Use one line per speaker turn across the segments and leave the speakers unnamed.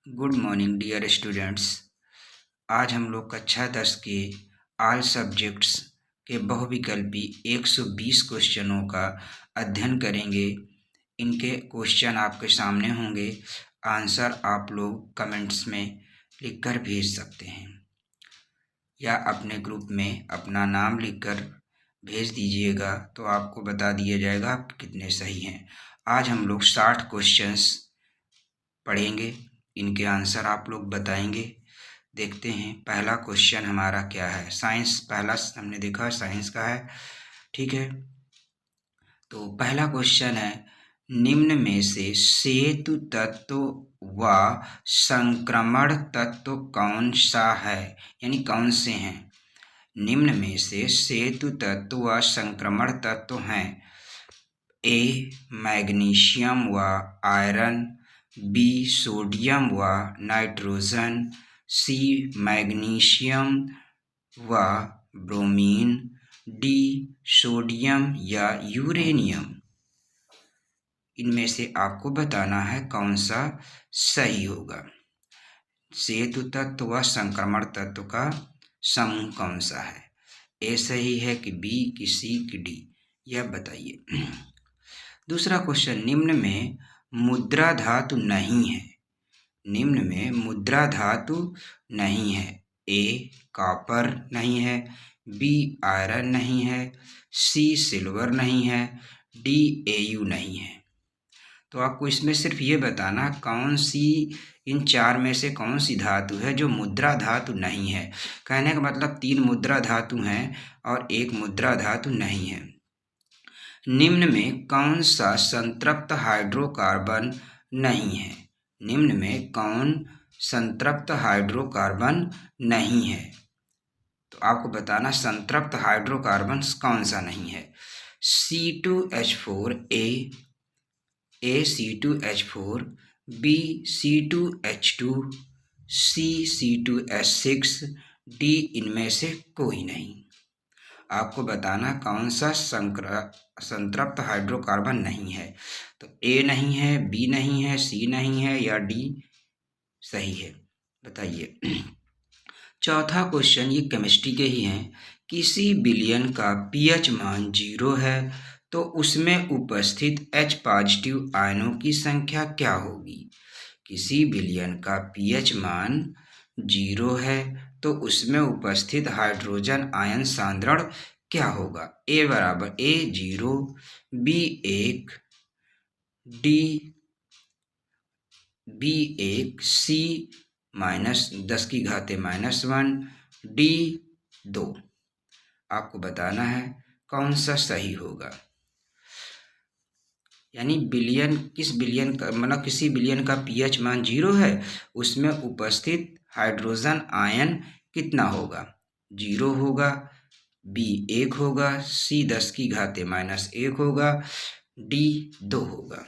Good morning dear students. आज हम लोग कक्षा 10 के ऑल सब्जेक्ट्स के बहुविकल्पी 120 क्वेश्चनों का अध्ययन करेंगे। इनके क्वेश्चन आपके सामने होंगे। आंसर आप लोग कमेंट्स में लिखकर भेज सकते हैं या अपने ग्रुप में अपना नाम लिखकर भेज दीजिएगा तो आपको बता दिया जाएगा आप कितने सही हैं। आज हम लोग 60 क्वेश्चंस पढ़ेंगे, इनके आंसर आप लोग बताएंगे। देखते हैं पहला क्वेश्चन हमारा क्या है। साइंस पहला हमने देखा साइंस का है, ठीक है। तो पहला क्वेश्चन है, निम्न में से सेतु तत्व व संक्रमण तत्व कौन सा है, यानी कौन से हैं। निम्न में से सेतु तत्व व संक्रमण तत्व हैं। ए मैग्नीशियम व आयरन, बी सोडियम व नाइट्रोजन, सी मैग्नीशियम व ब्रोमीन, डी सोडियम या यूरेनियम। इनमें से आपको बताना है कौन सा सही होगा। सेतु तत्व व संक्रमण तत्व का समूह कौन सा है। ए सही है कि बी कि सी कि डी, यह बताइए। दूसरा क्वेश्चन, निम्न में मुद्रा धातु नहीं है। निम्न में मुद्रा धातु नहीं है। ए कॉपर नहीं है, बी आयरन नहीं है, सी सिल्वर नहीं है, डी एयू नहीं है। तो आपको इसमें सिर्फ ये बताना कौन सी इन चार में से कौन सी धातु है जो मुद्रा धातु नहीं है। कहने का मतलब 3 मुद्रा धातु हैं और 1 मुद्रा धातु नहीं है। निम्न में कौन सा संतृप्त हाइड्रोकार्बन नहीं है। निम्न में कौन संतृप्त हाइड्रोकार्बन नहीं है, तो आपको बताना संतृप्त हाइड्रोकार्बन कौन सा नहीं है। C2H4 A C2H4, B C2H2, C C2H6, D इनमें से कोई नहीं। आपको बताना कौन सा संतृप्त हाइड्रोकार्बन नहीं है। तो ए नहीं है, बी नहीं है, सी नहीं है या डी सही है, बताइए। चौथा क्वेश्चन ये केमिस्ट्री के ही हैं। किसी विलयन का पीएच मान 0 है तो उसमें उपस्थित H पॉजिटिव आयनों की संख्या क्या होगी। किसी विलयन का पीएच मान 0 है तो उसमें उपस्थित हाइड्रोजन आयन सांद्रण क्या होगा। ए बराबर ए 0, बी 1, बी 1, सी -10⁻⁻1, डी 2। आपको बताना है कौन सा सही होगा। यानी बिलियन किस बिलियन का मतलब किसी बिलियन का पीएच मान 0 है, उसमें उपस्थित हाइड्रोजन आयन कितना होगा। 0 होगा, बी 1 होगा, सी 10⁻⁻1 होगा, डी 2 होगा।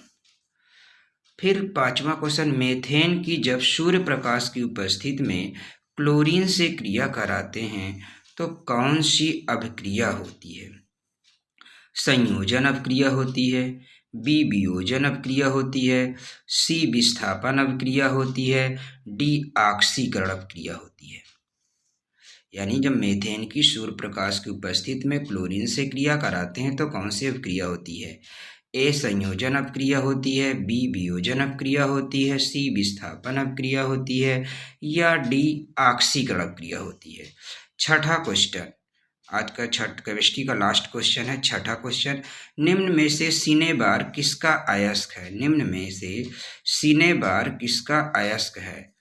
फिर पांचवा क्वेश्चन, मेथेन की जब सूर्य प्रकाश की उपस्थिति में क्लोरीन से क्रिया कराते हैं तो कौन सी अभिक्रिया होती है। संयोजन अभिक्रिया होती है, बी वियोजन अभिक्रिया होती है, सी विस्थापन अभिक्रिया होती है, डी ऑक्सीकरण अभिक्रिया होती है। यानी जब मेथेन की सूर्य प्रकाश की उपस्थिति में क्लोरीन से क्रिया कराते हैं तो कौन सी अभिक्रिया होती है। ए संयोजन अभिक्रिया होती है, बी वियोजन अभिक्रिया होती है, सी विस्थापन अभिक्रिया होती है या डी ऑक्सीकरण अभिक्रिया होती है। छठा क्वेश्चन, आज का केमिस्ट्री का लास्ट क्वेश्चन है। छठा क्वेश्चन, निम्न में से सिनेबार किसका अयस्क है। निम्न में से सिनेबार किसका अयस्क है।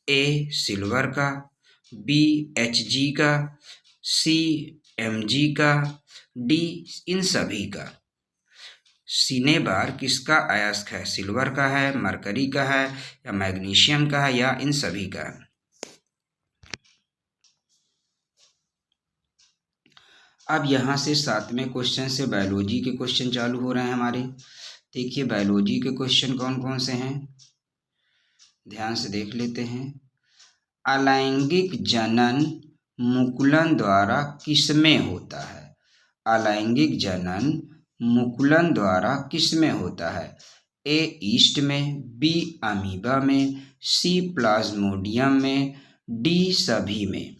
ए सिल्वर का, बी Hg का, सी Mg का, डी इन सभी का। सिनेबार किसका अयस्क है, सिल्वर का है, मरकरी का है या मैग्नीशियम का है या इन सभी का। अब यहाँ से 7वें क्वेश्चन से बायोलॉजी के क्वेश्चन चालू हो रहे हैं हमारे। देखिए बायोलॉजी के क्वेश्चन कौन कौन से हैं, ध्यान से देख लेते हैं। अलैंगिक जनन मुकुलन द्वारा किसमें होता है। अलैंगिक जनन मुकुलन द्वारा किसमें होता है। ए ईस्ट में, बी अमीबा में, सी प्लाज्मोडियम में, डी सभी में।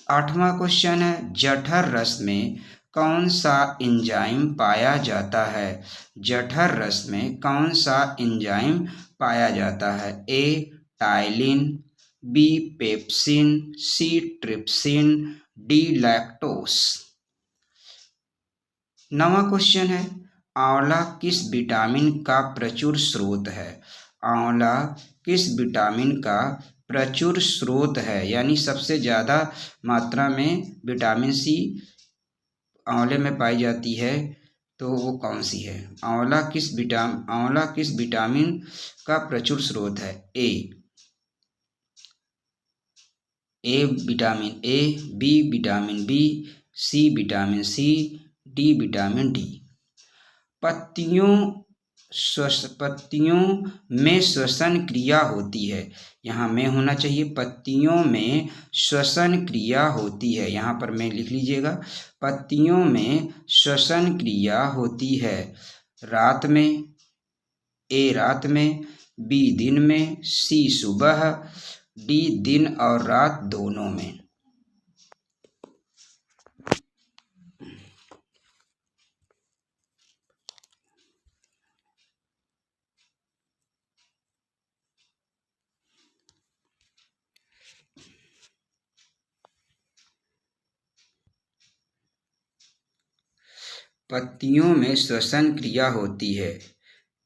8वां क्वेश्चन है, जठर रस में कौन सा एंजाइम पाया जाता है? जठर रस में कौन सा एंजाइम पाया जाता है? ए टाइलिन, बी पेप्सिन, सी ट्रिप्सिन, डी लैक्टोस। 9वां क्वेश्चन है, आंवला किस विटामिन का प्रचुर स्रोत है? आंवला किस विटामिन का प्रचुर स्रोत है, यानी सबसे ज़्यादा मात्रा में विटामिन सी आंवले में पाई जाती है, तो वो कौन सी है? आंवला किस विटामिन का प्रचुर स्रोत है? A vitamin A, B vitamin B, C vitamin C, D vitamin D. पत्तियों में श्वसन क्रिया होती है, यहाँ में होना चाहिए, पत्तियों में श्वसन क्रिया होती है, यहाँ पर में लिख लीजिएगा। पत्तियों में श्वसन क्रिया होती है रात में, ए रात में, बी दिन में, सी सुबह, डी दिन और रात दोनों में। पत्तियों में श्वसन क्रिया होती है,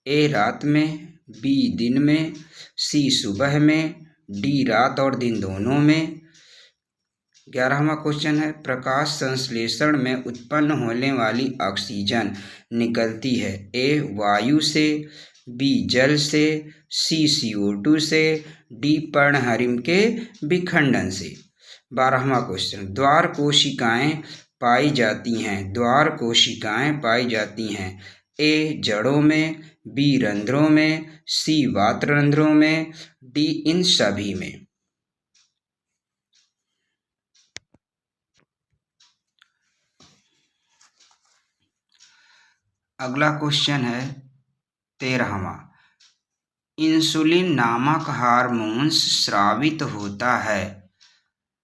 ए रात में, बी दिन में, सी सुबह में, डी रात और दिन दोनों में। 11वां क्वेश्चन है, प्रकाश संश्लेषण में उत्पन्न होने वाली ऑक्सीजन निकलती है, ए वायु से, बी जल से, सी CO2 से, डी पर्णहरिम के विखंडन से। 12वां क्वेश्चन, द्वार कोशिकाएं पाई जाती हैं, ए जड़ों में, बी रंध्रों में, सी वात्र रंध्रों में, डी इन सभी में। अगला क्वेश्चन है 13वां, इंसुलिन नामक हार्मोन स्रावित होता है,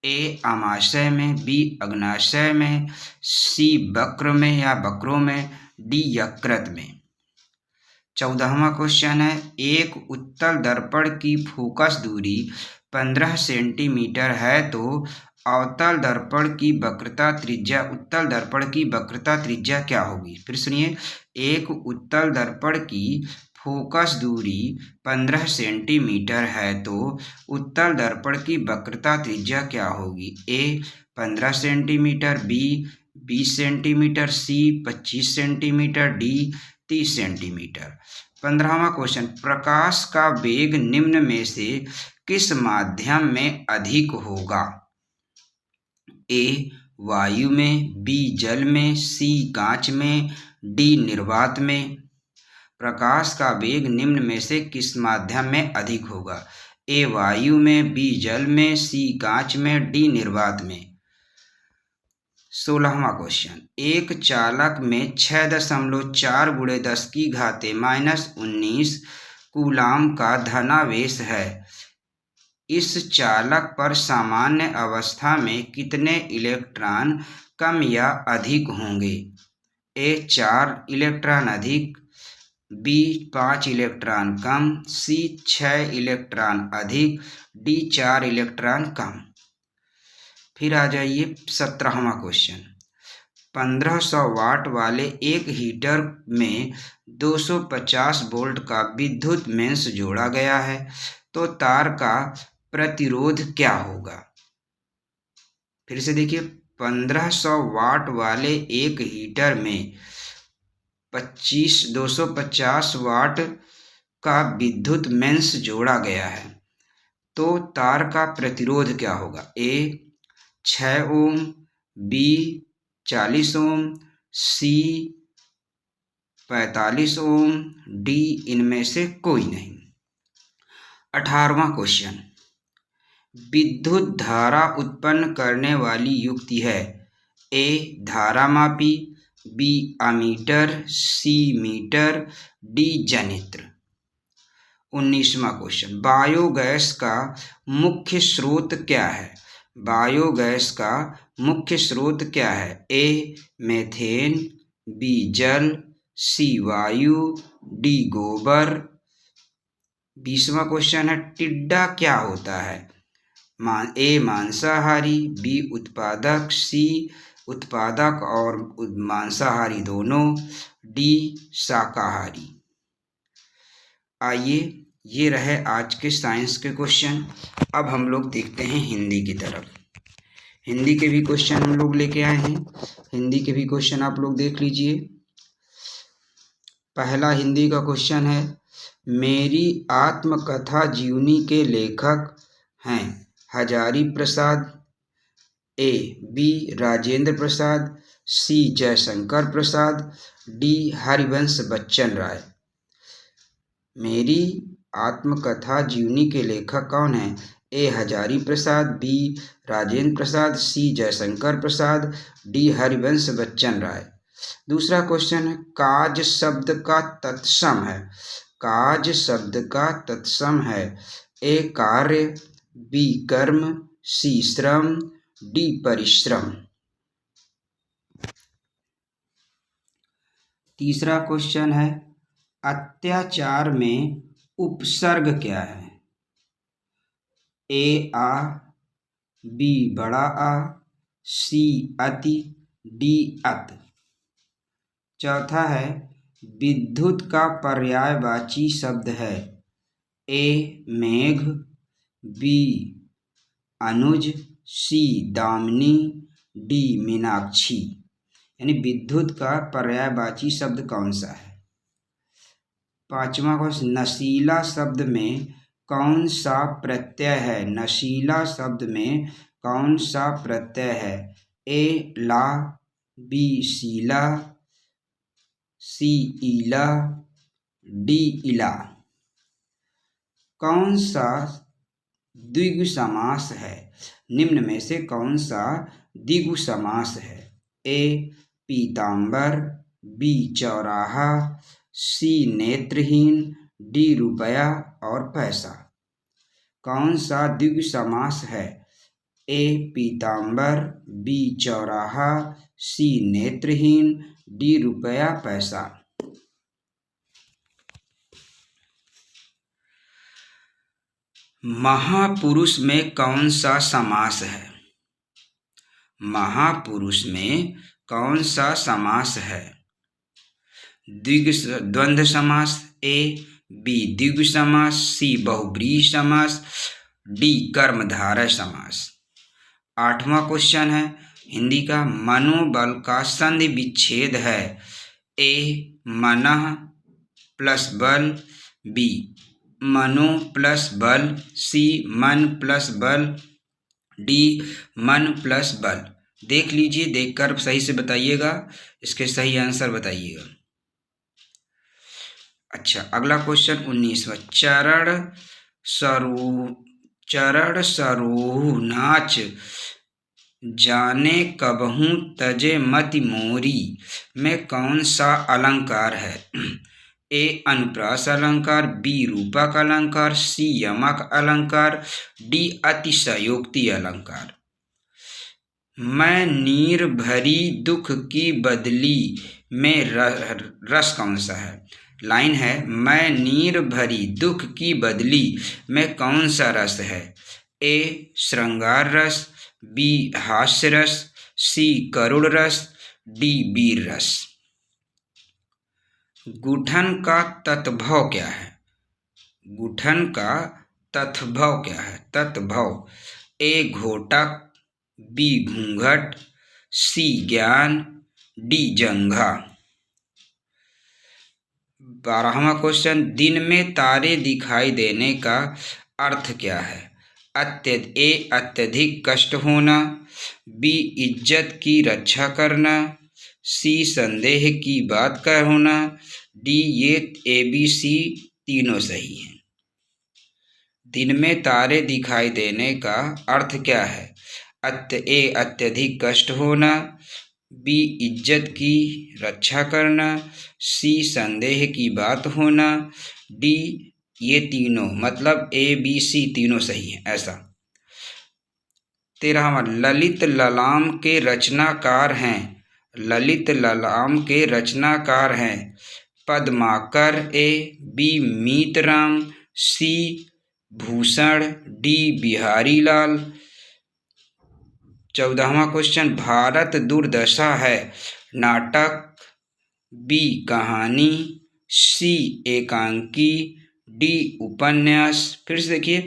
ए अमाशय में, बी अग्नाशय में, सी वक्र में या वक्रों में, डी यकृत में। 14वां क्वेश्चन है, एक उत्तल दर्पण की फोकस दूरी 15 सेंटीमीटर है तो अवतल दर्पण की वक्रता त्रिज्या उत्तल दर्पण की वक्रता त्रिज्या क्या होगी? फिर सुनिए, एक उत्तल दर्पण की फोकस दूरी 15 सेंटीमीटर है तो उत्तल दर्पण की वक्रता त्रिज्या क्या होगी? ए 15 सेंटीमीटर, बी 20 सेंटीमीटर, सी 25 सेंटीमीटर, डी 30 सेंटीमीटर। 15वां क्वेश्चन, प्रकाश का वेग निम्न में से किस माध्यम में अधिक होगा? ए वायु में, बी जल में, सी कांच में, डी निर्वात में। प्रकाश का वेग निम्न में से किस माध्यम में अधिक होगा? ए वायु में, बी जल में, सी कांच में, डी निर्वात में। 16वां क्वेश्चन, एक चालक में 6.4 × 10⁻⁻19 कूलाम का धनावेश है, इस चालक पर सामान्य अवस्था में कितने इलेक्ट्रॉन कम या अधिक होंगे? ए 4 इलेक्ट्रॉन अधिक, बी 5 इलेक्ट्रॉन कम, सी 6 इलेक्ट्रॉन अधिक, डी 4 इलेक्ट्रॉन कम। फिर आ जाइए 17वां क्वेश्चन, 1500 वाट वाले एक हीटर में 250 वोल्ट का विद्युत मेंस जोड़ा गया है तो तार का प्रतिरोध क्या होगा? फिर से देखिए, 1500 वाट वाले एक हीटर में 250 वाट का विद्युत मेंस जोड़ा गया है तो तार का प्रतिरोध क्या होगा? ए 6 ओम, बी 40 ओम, सी 45 ओम, डी इनमें से कोई नहीं। 18वां क्वेश्चन, विद्युत धारा उत्पन्न करने वाली युक्ति है, ए धारामापी, बी अमीटर, सी मीटर, डी जनित्र। 19वां क्वेश्चन, बायोगैस का मुख्य स्रोत क्या है? बायोगैस का मुख्य स्रोत क्या है? ए मीथेन, बी जल, सी वायु, डी गोबर। 20वां क्वेश्चन है, टिड्डा क्या होता है? ए मांसाहारी, बी उत्पादक, सी उत्पादक और मांसाहारी दोनों, डी शाकाहारी। आइए, ये रहे आज के साइंस के क्वेश्चन। अब हम लोग देखते हैं हिंदी की तरफ। हिंदी के भी क्वेश्चन हम लोग लेके आए हैं। हिंदी के भी क्वेश्चन आप लोग देख लीजिए। पहला हिंदी का क्वेश्चन है, मेरी आत्मकथा जीवनी के लेखक हैं Hazari Prasad, A B Rajendra Prasad, C Jaishankar Prasad, D Harivansh Bachchan Rai. मेरी आत्मकथा जीवनी के लेखक कौन हैं? A Hazari Prasad, B Rajendra Prasad, C Jaishankar Prasad, D Harivansh Bachchan Rai. दूसरा क्वेश्चन है, काज शब्द का तत्सम है। काज शब्द का तत्सम है, ए कार्य, बी कर्म, सी श्रम, डी परिश्रम। तीसरा क्वेश्चन है, अत्याचार में उपसर्ग क्या है? ए आ, बी बड़ा आ, सी अति, डी अत। चौथा है, विद्युत का पर्यायवाची शब्द है, ए मेघ, बी अनुज, सी दामिनी, डी मीनाक्षी। यानी विद्युत का पर्यायवाची शब्द कौन सा है? पांचवा क्वेश्चन, नशीला शब्द में कौन सा प्रत्यय है? नशीला शब्द में कौन सा प्रत्यय है? ए ला, बी शीला, सी ईला, डी इला। कौन सा द्विगु समास है? निम्न में से कौन सा द्विगु समास है? ए पीतांबर, बी चौराहा, सी नेत्रहीन, डी रुपया और पैसा। कौन सा द्विगु समास है? ए पीतांबर, बी चौराहा, सी नेत्रहीन, डी रुपया पैसा। महापुरुष में कौन सा समास है? महापुरुष में कौन सा समास है? द्वंद्व समास, ए बी द्विगु समास, सी बहुब्रीहि समास, डी कर्मधारय समास। आठवां क्वेश्चन है हिंदी का, मनोबल का संधि विच्छेद है, ए मनः प्लस बल, बी मनो प्लस बल, सी मन प्लस बल, डी मन प्लस बल। देख लीजिए, देखकर सही से बताइएगा, इसके सही आंसर बताइएगा। अच्छा, अगला क्वेश्चन 19वां, चरण सरोह नाच जाने कबहू तजे मति मोरी में कौन सा अलंकार है? ए अनुप्रास अलंकार, बी रूपक अलंकार, सी यमक अलंकार, डी अतिशयोक्ति अलंकार। मैं नीर भरी दुख की बदली में रस कौन सा है? लाइन है, मैं नीर भरी दुख की बदली में कौन सा रस है? ए श्रृंगार रस, बी हास्य रस, सी करुण रस, डी वीर रस। गुठन का तत्भव क्या है? गुठन का तत्भव क्या है? तत्भव, ए घोटक, बी घूंघट, सी ज्ञान, डी जंघा। 12वां क्वेश्चन, दिन में तारे दिखाई देने का अर्थ क्या है? ए अत्यधिक कष्ट होना, बी इज्जत की रक्षा करना, सी संदेह की बात का होना, डी ये ए बी सी तीनों सही हैं। दिन में तारे दिखाई देने का अर्थ क्या है? ए अत्यधिक कष्ट होना, बी इज्जत की रक्षा करना, सी संदेह की बात होना, डी ये तीनों, मतलब ए बी सी तीनों सही है ऐसा। 13वां, ललित ललाम के रचनाकार हैं। ललित ललाम के रचनाकार हैं पद्माकर ए, बी मीतराम, सी भूषण, डी बिहारी लाल। 14वां क्वेश्चन, भारत दुर्दशा है नाटक, बी कहानी, सी एकांकी, डी उपन्यास। फिर से देखिए,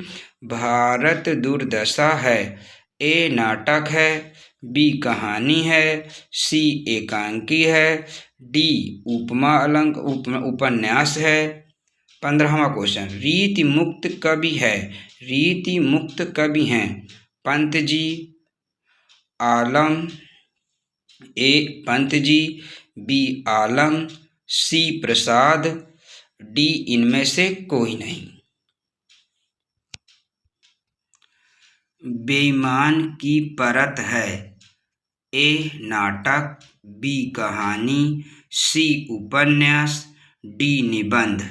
भारत दुर्दशा है, ए नाटक है, बी कहानी है, सी एकांकी है, डी उपमा अलंक उपन्यास है। 15वां क्वेश्चन, रीति मुक्त कवि है। रीति मुक्त कवि हैं पंत जी, आलम, ए पंत जी, बी आलम, सी प्रसाद, डी इनमें से कोई नहीं। बेईमान की परत है, ए नाटक, बी कहानी, सी उपन्यास, डी निबंध।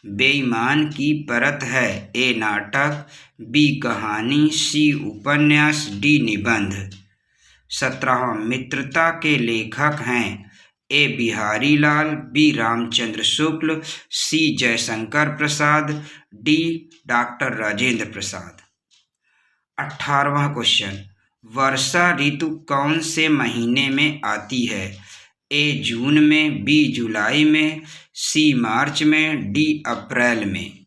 बेईमान की परत है, ए नाटक, बी कहानी, सी उपन्यास, डी निबंध। 17वां, मित्रता के लेखक हैं, ए बिहारी लाल, बी रामचंद्र शुक्ल, सी Jaishankar Prasad, D doctor Rajendra Prasad. 18वां question, वर्षा ऋतु कौन से महीने में आती है, ए जून में, बी जुलाई में, सी मार्च में, डी अप्रैल में।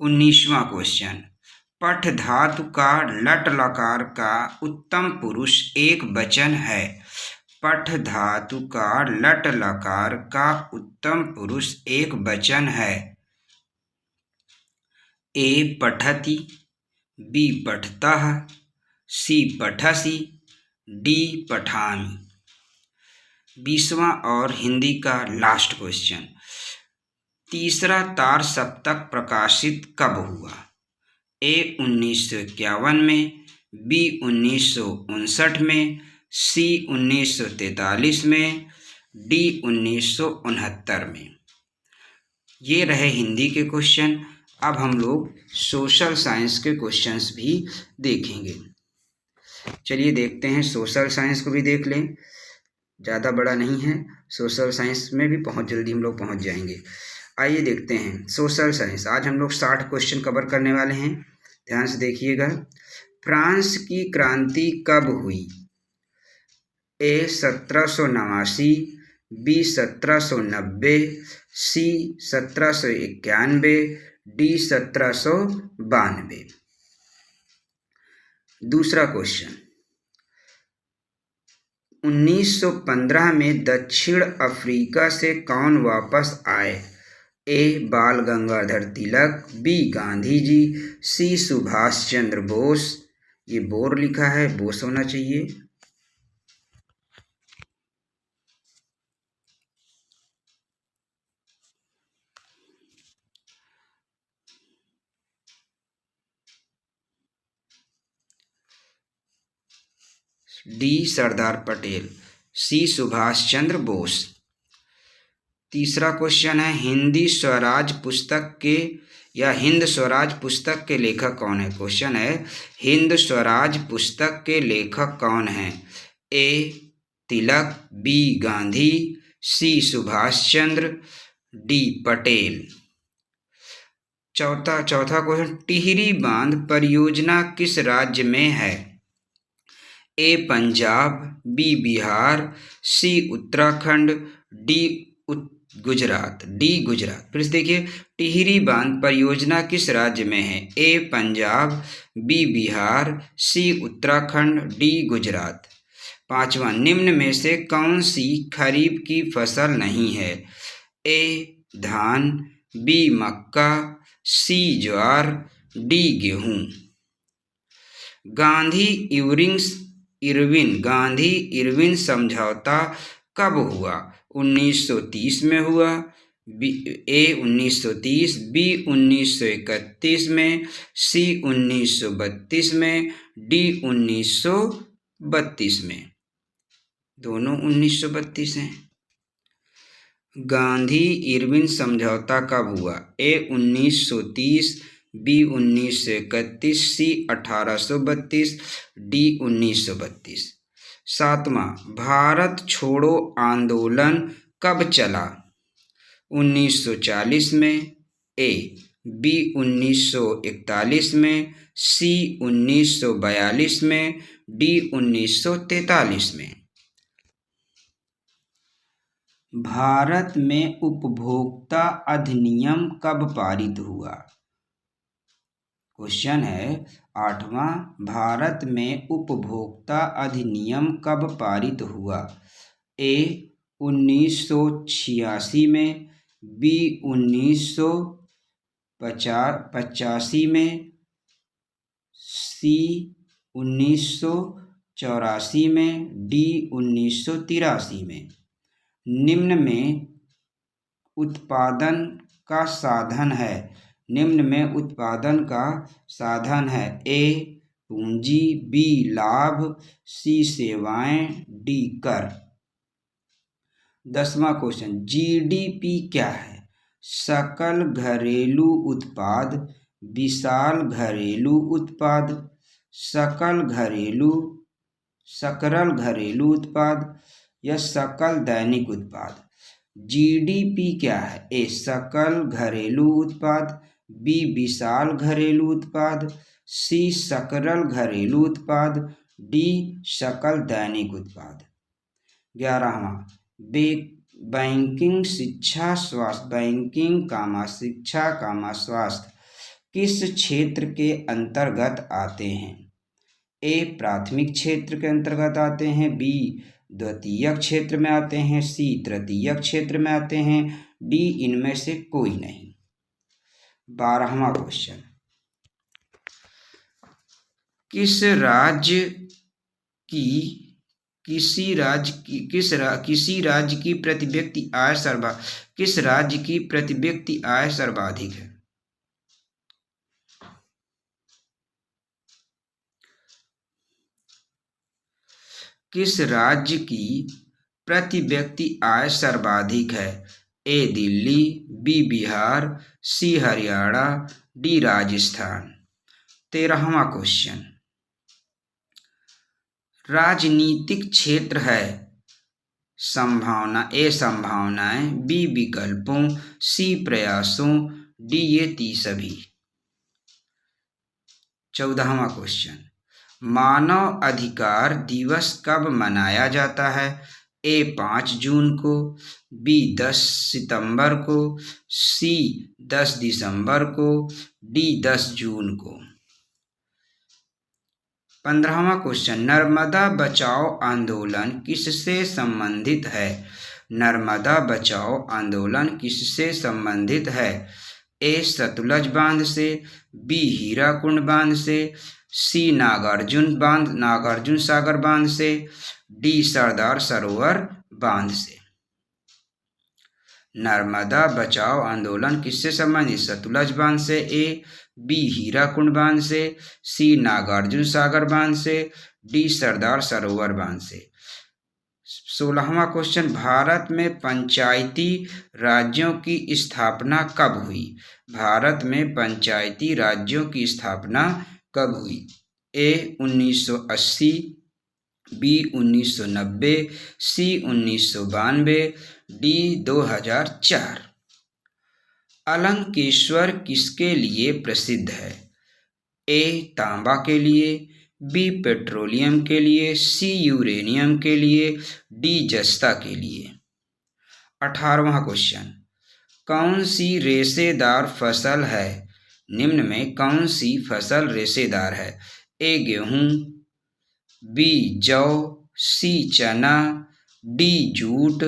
19वां क्वेश्चन, पठ धातु का लट लकार का उत्तम पुरुष एक वचन है। पठ धातु का लट लकार का उत्तम पुरुष एक वचन है, ए पठति, बी पठतः, सी पठसी, डी पठामि। 20वां और हिंदी का लास्ट क्वेश्चन, तीसरा तार सप्तक प्रकाशित कब हुआ, ए 1951 में, बी 1959 में, सी 1943 में, डी 1969 में। ये रहे हिंदी के क्वेश्चन। अब हम लोग सोशल साइंस के क्वेश्चंस भी देखेंगे। चलिए देखते हैं, सोशल साइंस को भी देख लें, ज़्यादा बड़ा नहीं है, सोशल साइंस में भी बहुत जल्दी हम लोग पहुंच जाएंगे। आइए देखते हैं सोशल साइंस। आज हम लोग 60 क्वेश्चन कवर करने वाले हैं, ध्यान से देखिएगा। फ्रांस की क्रांति कब हुई, ए 1789, बी 1790, सी 1791, डी 1792। दूसरा क्वेश्चन, 1915 में दक्षिण अफ्रीका से कौन वापस आए, ए बाल गंगाधर तिलक, बी गांधी जी, सी सुभाष चंद्र बोस। ये बोर लिखा है, बोस होना चाहिए। डी सरदार पटेल, सी सुभाष चंद्र बोस। तीसरा क्वेश्चन है, हिंदी स्वराज पुस्तक के या हिंद स्वराज पुस्तक के लेखक कौन है। क्वेश्चन है, हिंद स्वराज पुस्तक के लेखक कौन हैं, ए तिलक, बी गांधी, सी सुभाष चंद्र, डी पटेल। चौथा क्वेश्चन, टिहरी बांध परियोजना किस राज्य में है, ए पंजाब, बी बिहार, सी उत्तराखंड, डी गुजरात। फिर से देखिए, टिहरी बांध परियोजना किस राज्य में है, ए पंजाब, बी बिहार, सी उत्तराखंड, डी गुजरात। 5वां, निम्न में से कौन सी खरीफ की फसल नहीं है, ए धान, बी मक्का, सी ज्वार, डी गेहूं। गांधी इरविन समझौता कब हुआ, 1930 में हुआ, ए 1930, बी 1931 में, सी 1932 में, डी 1932 में। दोनों 1932 हैं। गांधी इरविन समझौता कब हुआ? ए 1930, बी 1931, सी 1832, डी 1932। 7वां, भारत छोड़ो आंदोलन कब चला? 1940 में, ए बी 1941 में, सी 1942 में, डी 1943 में। भारत में उपभोक्ता अधिनियम कब पारित हुआ? क्वेश्चन है 8वां, भारत में उपभोक्ता अधिनियम कब पारित हुआ? ए 1986 में, बी 1985 में, सी 1984 में, डी 1983 में। निम्न में उत्पादन का साधन है। निम्न में उत्पादन का साधन है। ए पूंजी, बी लाभ, सी सेवाएं, डी कर। 10वां क्वेश्चन, जीडीपी क्या है? सकल घरेलू उत्पाद, विशाल घरेलू उत्पाद, सकल घरेलू उत्पाद या सकल दैनिक उत्पाद। जीडीपी क्या है? ए सकल घरेलू उत्पाद, बी विशाल घरेलू उत्पाद, सी सकल घरेलू उत्पाद, डी सकल दैनिक उत्पाद। 11वां, बैंकिंग शिक्षा स्वास्थ्य, बैंकिंग शिक्षा स्वास्थ्य किस क्षेत्र के अंतर्गत आते हैं? ए प्राथमिक क्षेत्र के अंतर्गत आते हैं, बी द्वितीयक क्षेत्र में आते हैं, सी तृतीयक क्षेत्र में आते हैं, डी इनमें से कोई नहीं। 12वां क्वेश्चन, किसी राज्य की प्रति व्यक्ति आय सर्वाधिक है? किस राज्य की प्रति व्यक्ति आय सर्वाधिक है? ए दिल्ली, बी बिहार, सी हरियाणा, डी राजस्थान। 13वां क्वेश्चन, राजनीतिक क्षेत्र है संभावना, ए संभावनाएं, बी विकल्पों, सी प्रयासों, डी ये 30 सभी। 14वां क्वेश्चन, मानव अधिकार दिवस कब मनाया जाता है? ए 5 जून को, बी 10 सितंबर को, सी 10 दिसंबर को, डी 10 जून को। 15वां क्वेश्चन, नर्मदा बचाओ आंदोलन किससे संबंधित है? नर्मदा बचाओ आंदोलन किससे संबंधित है? ए सतलज बांध से, बी हीराकुंड बांध से, सी नागार्जुन सागर बांध से, डी सरदार सरोवर बांध से। नर्मदा बचाओ आंदोलन किससे संबंधित? सतलज बांध से, ए बी हीराकुंड बांध से, सी नागार्जुन सागर बांध से, डी सरदार सरोवर बांध से। 16वां क्वेश्चन, भारत में पंचायती राज्यों की स्थापना कब हुई? भारत में पंचायती राज्यों की स्थापना कब हुई? ए 1980, बी 1990, सी 1992, डी 2004। अलंकेश्वर किसके लिए प्रसिद्ध है? ए तांबा के लिए, बी पेट्रोलियम के लिए, सी यूरेनियम के लिए, डी जस्ता के लिए। 18वां क्वेश्चन, कौन सी रेशेदार फसल है? निम्न में कौन सी फसल रेशेदार है? ए गेहूं, बी जौ, सी चना, डी जूट।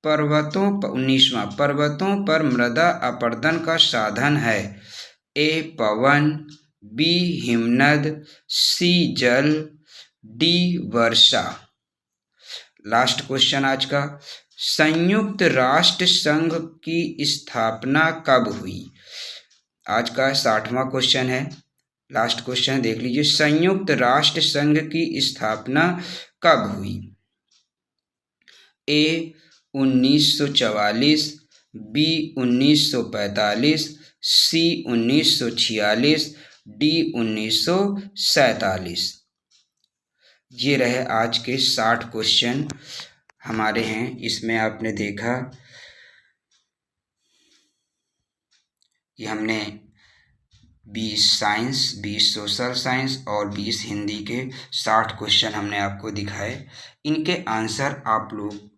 19वां, पर्वतों पर मृदा अपरदन का साधन है? ए पवन, बी हिमनद, सी जल, डी वर्षा। लास्ट क्वेश्चन आज का, संयुक्त राष्ट्र संघ की स्थापना कब हुई? आज का 60वां क्वेश्चन है, लास्ट क्वेश्चन देख लीजिए। संयुक्त राष्ट्र संघ की स्थापना कब हुई? ए 1944, बी 1945, सी 1946, डी 1947। ये रहे आज के 60 क्वेश्चन हमारे हैं। इसमें आपने देखा कि हमने 20 साइंस, 20 सोशल साइंस और 20 हिंदी के 60 क्वेश्चन हमने आपको दिखाए। इनके आंसर आप लोग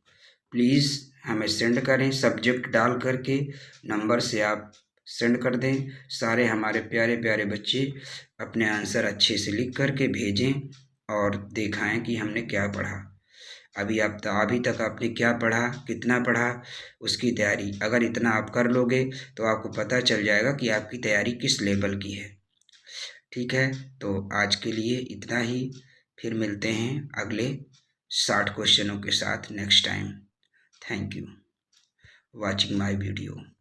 प्लीज़ हमें सेंड करें, सब्जेक्ट डाल करके नंबर से आप सेंड कर दें। सारे हमारे प्यारे प्यारे बच्चे अपने आंसर अच्छे से लिख करके भेजें और दिखाएं कि हमने क्या पढ़ा। अभी तक आपने क्या पढ़ा, कितना पढ़ा, उसकी तैयारी अगर इतना आप कर लोगे तो आपको पता चल जाएगा कि आपकी तैयारी किस लेवल की है। ठीक है, तो आज के लिए इतना ही। फिर मिलते हैं अगले 60 क्वेश्चनों के साथ next time. Thank you watching my video.